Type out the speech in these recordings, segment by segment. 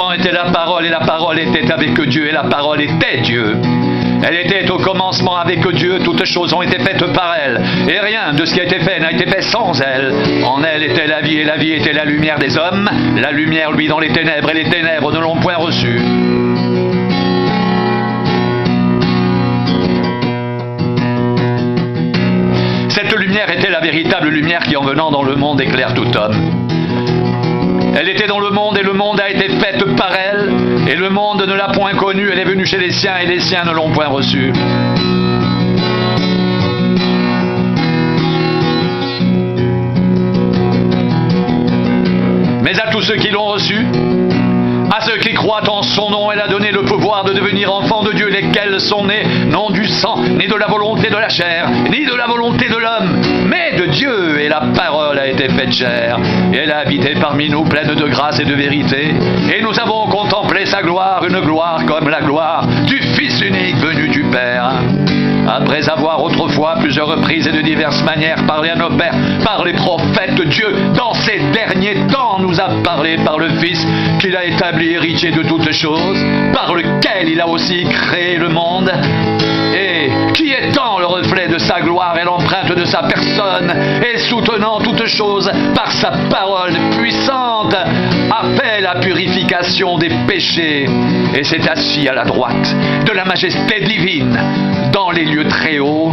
commencement était la parole, et la parole était avec Dieu, et la parole était Dieu. Elle était au commencement avec Dieu, toutes choses ont été faites par elle, et rien de ce qui a été fait n'a été fait sans elle. En elle était la vie, et la vie était la lumière des hommes. La lumière, lui, dans les ténèbres, et les ténèbres ne l'ont point reçue. Cette lumière était la véritable lumière qui, en venant dans le monde, éclaire tout homme. Elle était dans le monde, et le monde a été fait par elle, et le monde ne l'a point connue. Elle est venue chez les siens, et les siens ne l'ont point reçue. Mais à tous ceux qui l'ont reçue, à ceux qui croient en son nom, elle a donné le pouvoir de devenir enfants de Dieu, lesquels sont nés, non du sang, ni de la volonté de la chair, ni de la volonté de l'homme, mais de Dieu. Et la parole a été faite chair, et elle a habité parmi nous, pleine de grâce et de vérité. Et nous avons contemplé sa gloire, une gloire comme la gloire du Fils unique venu du Père. Après avoir autrefois, plusieurs reprises et de diverses manières, parlé à nos pères par les prophètes, Dieu, dans ces derniers temps, nous a parlé par le Fils, qu'il a établi héritier de toutes choses, par lequel il a aussi créé le monde, et qui étant le reflet de sa gloire et l'empreinte de sa personne, et soutenant toutes choses par sa parole puissante, a fait la purification des péchés, et s'est assis à la droite de la majesté divine, dans les lieux très hauts,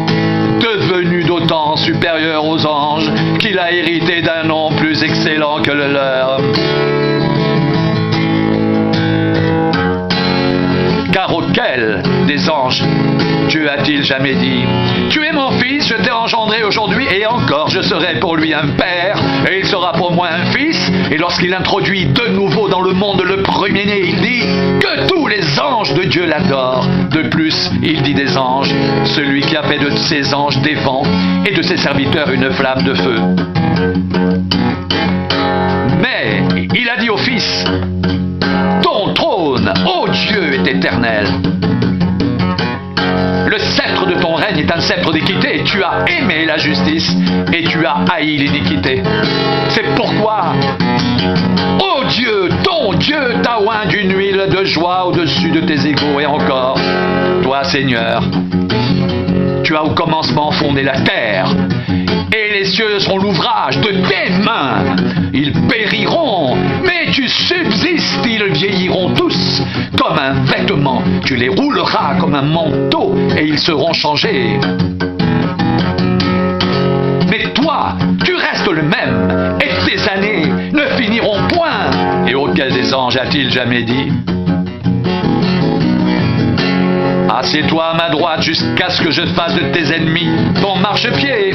devenu d'autant supérieur aux anges, qu'il a hérité d'un nom plus excellent que le leur. Car auquel des anges Dieu a-t-il jamais dit: tu es mon fils, je t'ai engendré aujourd'hui, et encore je serai pour lui un père, et il sera pour moi un fils. Et lorsqu'il introduit de nouveau dans le monde le premier-né, il dit que tous les anges de Dieu l'adorent. De plus, il dit des anges, celui qui a fait de ses anges des vents, et de ses serviteurs une flamme de feu. Mais il a dit au Fils: ton trône, ô Dieu, est éternel. Le sceptre de ton règne est un sceptre d'équité. Tu as aimé la justice et tu as haï l'iniquité. C'est pourquoi, ô Dieu, ton Dieu t'a oint d'une huile de joie au-dessus de tes égaux. Et encore, toi, Seigneur, tu as au commencement fondé la terre, et les cieux sont l'ouvrage de tes mains. Ils périront, mais tu subsistes, ils vieilliront tous comme un vêtement. Tu les rouleras comme un manteau, et ils seront changés. Mais toi, tu restes le même, et tes années ne finiront point. Et auquel des anges a-t-il jamais dit: assieds-toi à ma droite jusqu'à ce que je fasse de tes ennemis ton marchepied.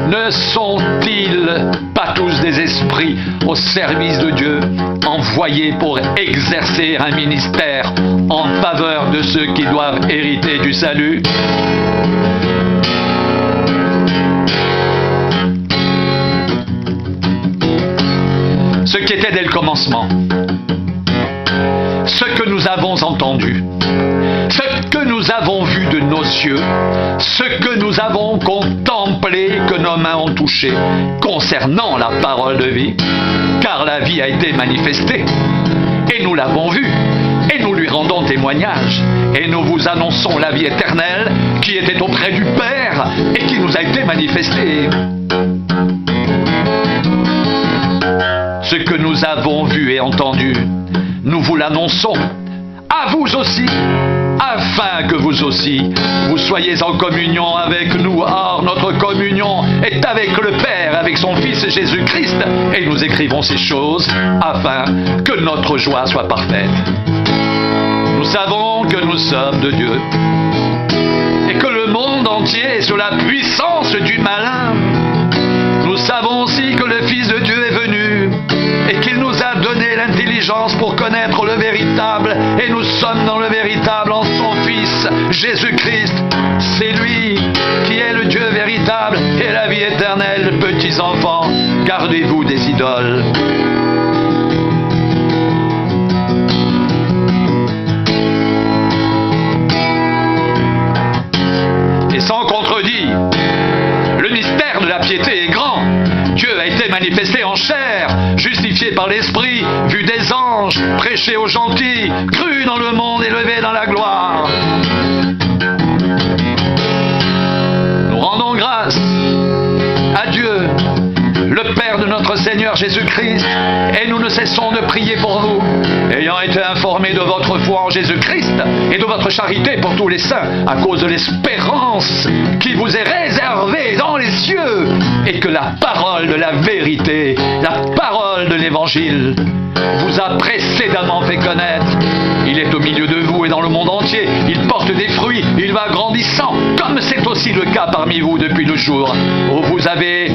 Ne sont-ils pas tous des esprits au service de Dieu, envoyés pour exercer un ministère en faveur de ceux qui doivent hériter du salut? Ce qui était dès le commencement, ce que nous avons entendu, ce que nous avons vu de nos yeux, ce que nous avons contemplé, que nos mains ont touché, concernant la parole de vie, car la vie a été manifestée, et nous l'avons vue, et nous lui rendons témoignage, et nous vous annonçons la vie éternelle qui était auprès du Père, et qui nous a été manifestée. Ce que nous avons vu et entendu, nous vous l'annonçons, à vous aussi, afin que vous aussi, vous soyez en communion avec nous. Or, notre communion est avec le Père, avec son Fils Jésus-Christ, et nous écrivons ces choses afin que notre joie soit parfaite. Nous savons que nous sommes de Dieu, et que le monde entier est sous la puissance du malin. Nous savons aussi que le Fils de Dieu est venu, et qu'il nous a donné l'intelligence pour connaître le véritable, et nous sommes dans le véritable en son Fils, Jésus-Christ. C'est lui qui est le Dieu véritable et la vie éternelle. Petits enfants, gardez-vous des idoles. Et sans contredit, le mystère de la piété est grand. Dieu a été manifesté en chair, justifié par l'Esprit vu des anges, prêché aux gentils, cru dans le monde, élevé dans la gloire. Nous rendons grâce à Dieu, le Père de notre Seigneur Jésus-Christ, et nous ne cessons de prier pour vous, ayant été informés de votre foi en Jésus-Christ et de votre charité pour tous les saints, à cause de l'espérance qui vous est réservée dans les cieux, et que la parole de la vérité, la parole de l'Évangile, vous a précédemment fait connaître. Il est au milieu de vous et dans le monde entier. Il porte des fruits, il va grandissant, comme c'est aussi le cas parmi vous depuis le jour où vous avez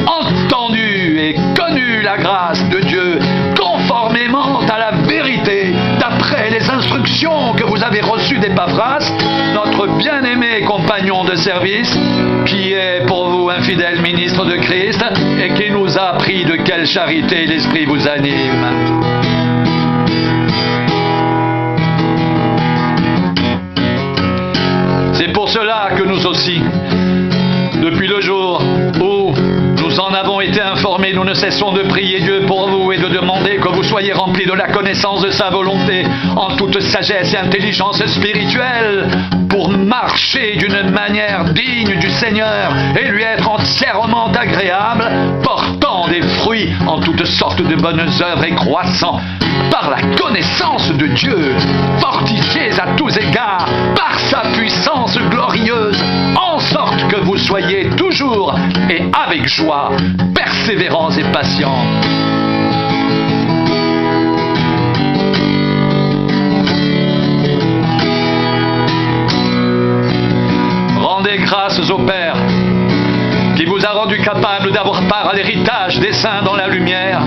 entendu et connu la grâce de Dieu, conformément à la vérité, d'après les instructions que vous avez reçues d'Épaphras, notre bien-aimé compagnon de service, qui est pour vous un fidèle ministre de Christ et qui nous a appris de quelle charité l'Esprit vous anime. C'est pour cela que nous aussi, depuis le jour où nous en avons été informés, nous ne cessons de prier Dieu pour vous et de demander que vous soyez remplis de la connaissance de sa volonté en toute sagesse et intelligence spirituelle pour marcher d'une manière digne du Seigneur et lui être entièrement agréable, portant des fruits en toutes sortes de bonnes œuvres et croissant par la connaissance de Dieu, fortifiés à tous égards par sa puissance glorieuse, en sorte que vous soyez toujours et avec joie, persévérants et patients. Rendez grâce au Père, qui vous a rendu capable d'avoir part à l'héritage des saints dans la lumière,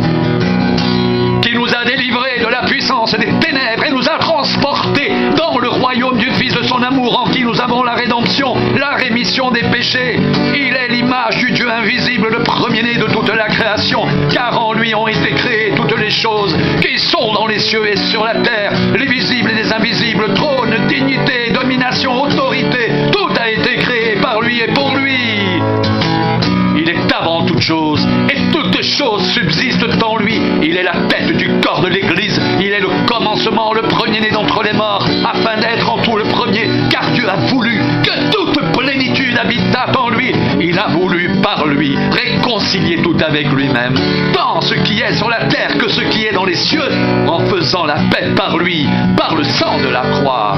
qui nous a délivrés de la puissance des ténèbres et nous a transportés dans le royaume du Fils de son amour, en qui nous avons la rédemption, la rémission des péchés. Il est l'image du Dieu invisible, le premier-né de toute la création, car en lui ont été créées toutes les choses qui sont dans les cieux et sur la terre, les visibles et les invisibles, trône, dignité, domination, autorité, tout a été créé par lui et pour lui. Il est avant toute chose, et toutes choses subsistent en lui. Il est la tête du corps de l'Église. Il est le commencement, le premier-né d'entre les morts, afin d'être en tout le premier, car Dieu a voulu que toute plénitude habitât en lui. Il a voulu, par lui, réconcilier tout avec lui-même, tant ce qui est sur la terre que ce qui est dans les cieux, en faisant la paix par lui, par le sang de la croix.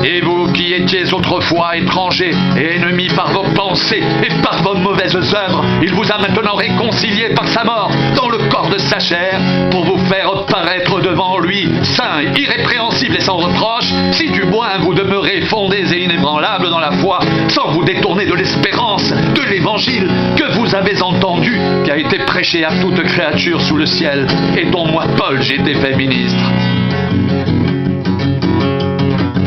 Et vous qui étiez autrefois étrangers et ennemis par vos pensées et par vos mauvaises œuvres, il vous a maintenant réconciliés par sa mort dans le corps de sa chair, pour vous faire paraître devant lui, saints, irrépréhensibles et sans reproche, si du moins vous demeurez fondés et inébranlables dans la foi, sans vous détourner de l'espérance de l'Évangile que vous avez entendu, qui a été prêché à toute créature sous le ciel, et dont moi, Paul, j'ai été fait ministre.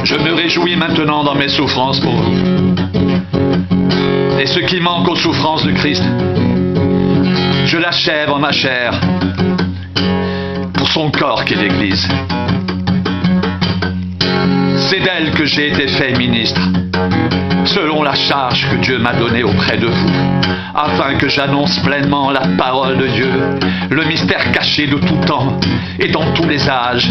Je me réjouis maintenant dans mes souffrances pour vous. Et ce qui manque aux souffrances de Christ, je l'achève en ma chair pour son corps qui est l'Église. C'est d'elle que j'ai été fait ministre, selon la charge que Dieu m'a donnée auprès de vous, afin que j'annonce pleinement la parole de Dieu, le mystère caché de tout temps et dans tous les âges,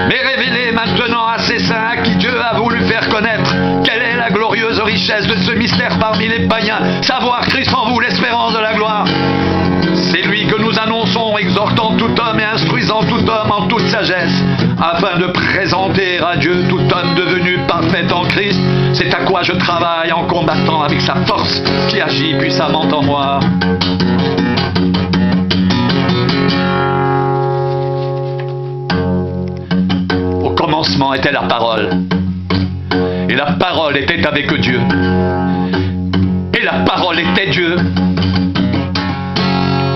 mais révélez maintenant à ces saints à qui Dieu a voulu faire connaître quelle est la glorieuse richesse de ce mystère parmi les païens, savoir Christ en vous, l'espérance de la gloire. C'est lui que nous annonçons, exhortant tout homme et instruisant tout homme en toute sagesse, afin de présenter à Dieu tout homme devenu parfait en Christ. C'est à quoi je travaille en combattant avec sa force qui agit puissamment en moi. Au commencement était la parole, et la parole était avec Dieu, et la parole était Dieu.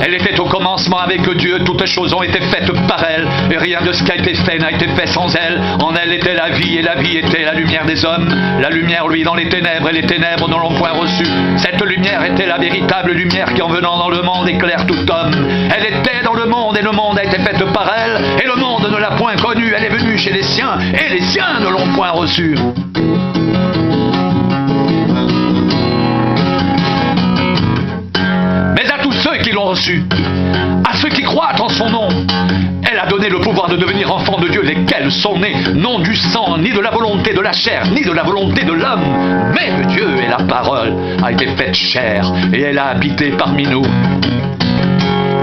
Elle était au commencement avec Dieu, toutes choses ont été faites par elle, et rien de ce qui a été fait n'a été fait sans elle. En elle était la vie, et la vie était la lumière des hommes. La lumière, lui, dans les ténèbres, et les ténèbres ne l'ont point reçue. Cette lumière était la véritable lumière qui, en venant dans le monde, éclaire tout homme. Elle était dans le monde, et le monde a été fait par elle, et le monde ne l'a point connue. Elle est venue chez les siens, et les siens ne l'ont point reçue. reçus. À ceux qui croient en son nom, elle a donné le pouvoir de devenir enfants de Dieu, lesquels sont nés non du sang, ni de la volonté de la chair, ni de la volonté de l'homme, mais de Dieu. Et la parole a été faite chair, et elle a habité parmi nous,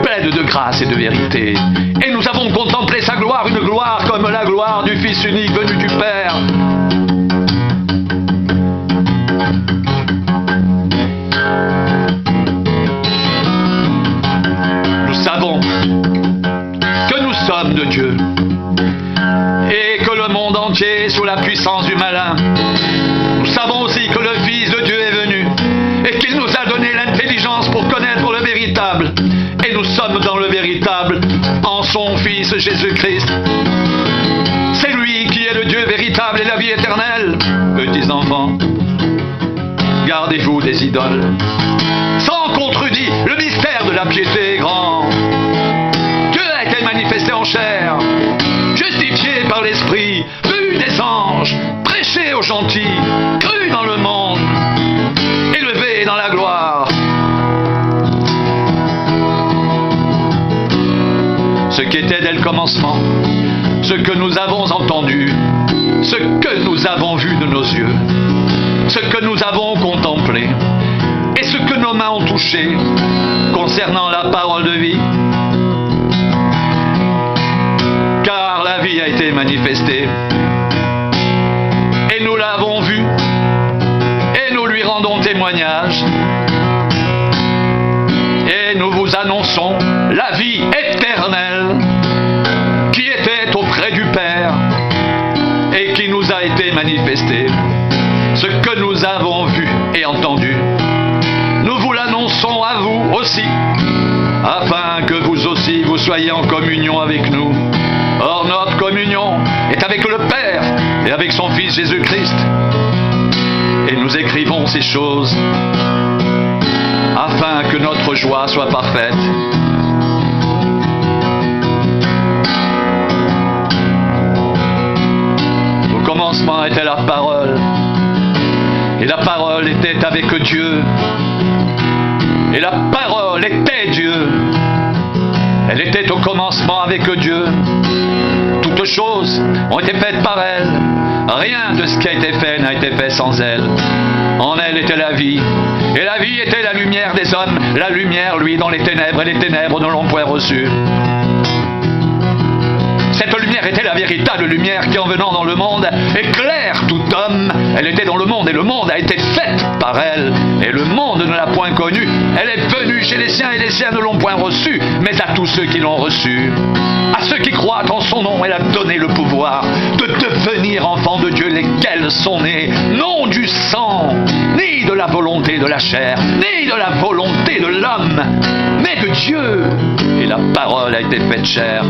pleine de grâce et de vérité. Et nous avons contemplé sa gloire, une gloire comme la gloire du Fils unique venu du Père. Nous savons que nous sommes de Dieu et que le monde entier est sous la puissance du malin. Nous savons aussi que le Fils de Dieu est venu et qu'il nous a donné l'intelligence pour connaître le véritable. Et nous sommes dans le véritable en son Fils Jésus-Christ. C'est lui qui est le Dieu véritable et la vie éternelle. Petits enfants, gardez-vous des idoles. Sans contredit, le mystère de la piété est grand. Dieu a été manifesté en chair, justifié par l'Esprit, vu des anges, prêché aux gentils, cru dans le monde, élevé dans la gloire. Ce qu'était dès le commencement, ce que nous avons entendu, ce que nous avons vu de nos yeux, ce que nous avons contemplé, et ce que nos mains ont touché concernant la parole de vie. Car la vie a été manifestée, et nous l'avons vue, et nous lui rendons témoignage, et nous vous annonçons la vie éternelle qui était auprès du Père et qui nous a été manifestée. Ce que nous avons vu et entendu, nous vous l'annonçons à vous aussi, afin que vous aussi vous soyez en communion avec nous. Or notre communion est avec le Père et avec son Fils Jésus-Christ. Et nous écrivons ces choses afin que notre joie soit parfaite. Au commencement était la parole, et la parole était avec Dieu, et la parole était Dieu. Elle était au commencement avec Dieu. Toutes choses ont été faites par elle. Rien de ce qui a été fait n'a été fait sans elle. En elle était la vie, et la vie était la lumière des hommes. La lumière, lui, dans les ténèbres, et les ténèbres ne l'ont point reçue. Cette lumière était la véritable lumière qui, en venant dans le monde, éclaire tout homme. Elle était dans le monde, et le monde a été fait par elle, et le monde ne l'a point connue. Elle est venue chez les siens, et les siens ne l'ont point reçue, mais à tous ceux qui l'ont reçue. À ceux qui croient en son nom, elle a donné le pouvoir de devenir enfants de Dieu, lesquels sont nés, non du sang, ni de la volonté de la chair, ni de la volonté de l'homme, mais de Dieu. Et la parole a été faite chair,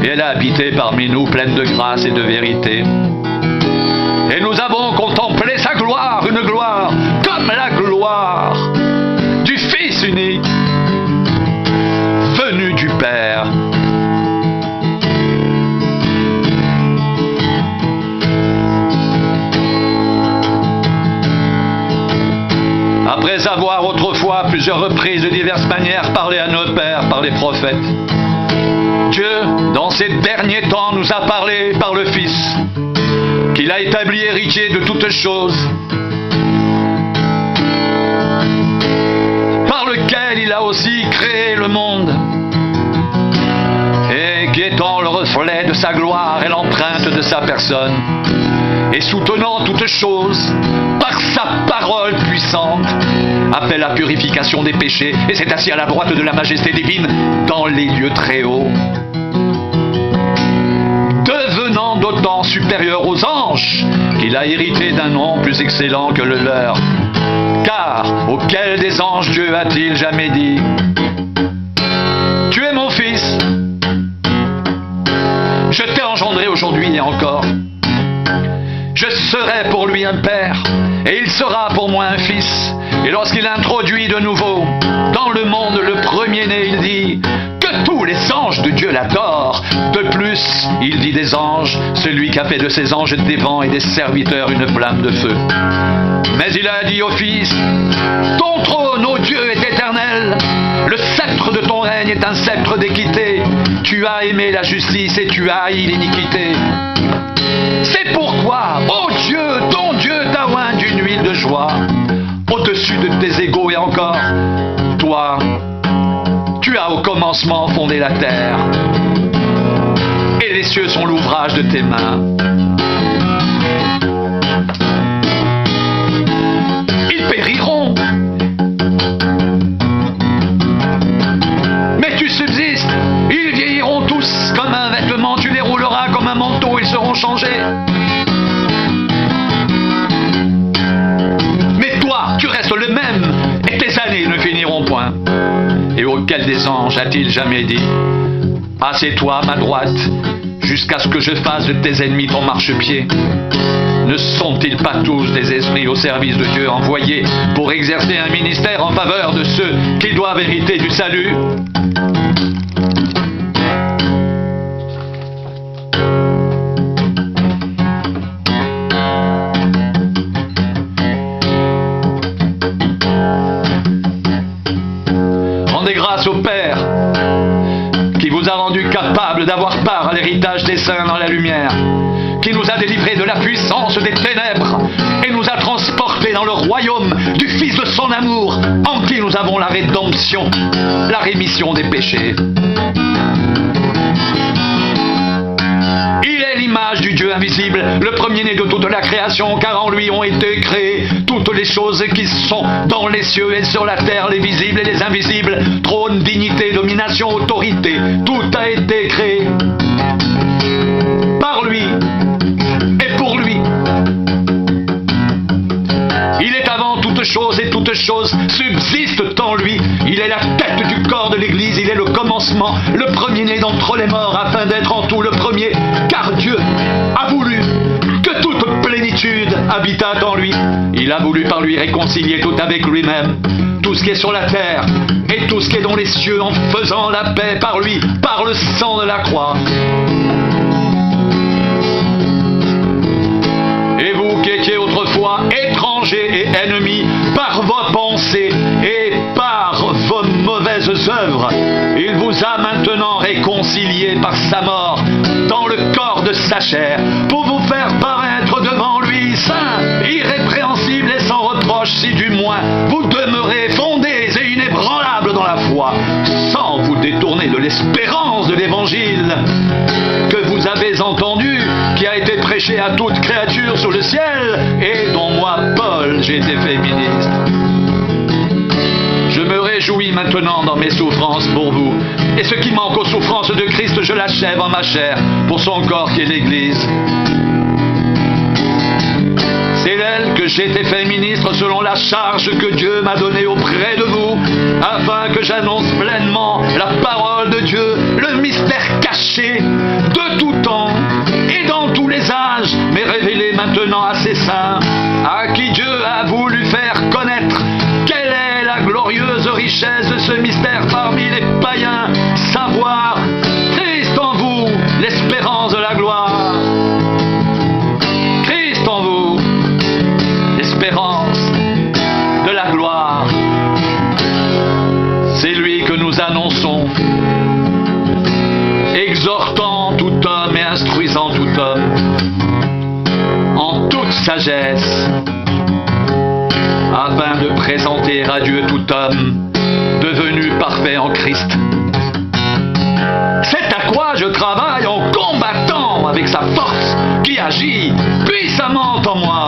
et elle a habité parmi nous, pleine de grâce et de vérité. Et nous avons contemplé sa gloire, une gloire comme la gloire du Fils unique, venu du Père. Après avoir autrefois à plusieurs reprises de diverses manières parlé à nos pères par les prophètes, Dieu, dans ces derniers temps, nous a parlé par le Fils, qu'il a établi héritier de toutes choses, par lequel il a aussi créé le monde, et qui étant le reflet de sa gloire et l'empreinte de sa personne, et soutenant toutes choses par sa parole puissante, a fait la purification des péchés et s'est assis à la droite de la majesté divine dans les lieux très hauts, devenant d'autant supérieur aux anges qu'il a hérité d'un nom plus excellent que le leur. Car auquel des anges Dieu a-t-il jamais dit: tu es mon fils, je t'ai engendré aujourd'hui et encore. Je serai pour lui un père, et il sera pour moi un fils. Et lorsqu'il introduit de nouveau dans le monde le premier-né, il dit que tous les anges de Dieu l'adorent. De plus, il dit des anges, celui qui a fait de ses anges des vents et des serviteurs une flamme de feu. Mais il a dit au Fils: ton trône, ô Dieu, est éternel. Le sceptre est un sceptre d'équité. Tu as aimé la justice et tu as haï l'iniquité. C'est pourquoi, ô Dieu, ton Dieu t'a oint d'une huile de joie, au-dessus de tes égaux et encore, toi, tu as au commencement fondé la terre, et les cieux sont l'ouvrage de tes mains. Ils périront, mais tu subsistes. Ils vieilliront tous comme un vêtement, tu les rouleras comme un manteau, ils seront changés. Mais toi, tu restes le même, et tes années ne finiront point. Et auquel des anges a-t-il jamais dit: assieds-toi à ma droite, jusqu'à ce que je fasse de tes ennemis ton marchepied? Ne sont-ils pas tous des esprits au service de Dieu, envoyés pour exercer un ministère en faveur de ceux qui doivent hériter du salut? Rendez grâce au Père qui vous a rendu capable d'avoir part à l'héritage des saints dans la lumière, qui nous a délivrés de la puissance des ténèbres et nous a transportés dans le royaume du Fils de son amour, en qui nous avons la rédemption, la rémission des péchés. Il est l'image du Dieu invisible, le premier-né de toute la création, car en lui ont été créées toutes les choses qui sont dans les cieux et sur la terre, les visibles et les invisibles, trône, dignité, domination, autorité, tout a été créé par lui et pour lui. Il est avant toute chose et toute chose subsiste en lui. Il est la tête du corps de l'Église, il est le commencement, le premier-né d'entre les morts, afin d'être en tout le premier, car Dieu a voulu que toute plénitude habitât en lui. Il a voulu par lui réconcilier tout avec lui-même, tout ce qui est sur la terre et tout ce qui est dans les cieux, en faisant la paix par lui, par le sang de la croix. Et vous qui étiez autrefois étrangers et ennemis par vos pensées et par vos mauvaises œuvres, il vous a maintenant réconciliés par sa mort dans le corps de sa chair, pour vous faire paraître devant lui saint, irrépréhensible et sans reproche, si du moins vous demeurez fondés et inébranlables dans la foi, sans vous détourner de l'espérance de l'Évangile que vous avez entendu, qui a été prêché à toute créature sous le ciel, et dont moi, Paul, j'ai été fait ministre. Je me réjouis maintenant dans mes souffrances pour vous, et ce qui manque aux souffrances de Christ, je l'achève en ma chair, pour son corps qui est l'Église. C'est d'elle que j'ai été fait ministre selon la charge que Dieu m'a donnée auprès de vous, afin que j'annonce pleinement la parole de Dieu, le mystère caché de tout temps et dans tous les âges, mais révélé maintenant à ses saints, à qui Dieu a voulu faire connaître quelle est la glorieuse richesse de ce mystère parmi les païens, savoir Christ en vous, l'espérance de la gloire. Christ en vous, l'espérance de la gloire. C'est lui que nous annonçons, exhortant tout homme et instruisant tout homme en toute sagesse, afin de présenter à Dieu tout homme devenu parfait en Christ. C'est à quoi je travaille en combattant avec sa force qui agit puissamment en moi.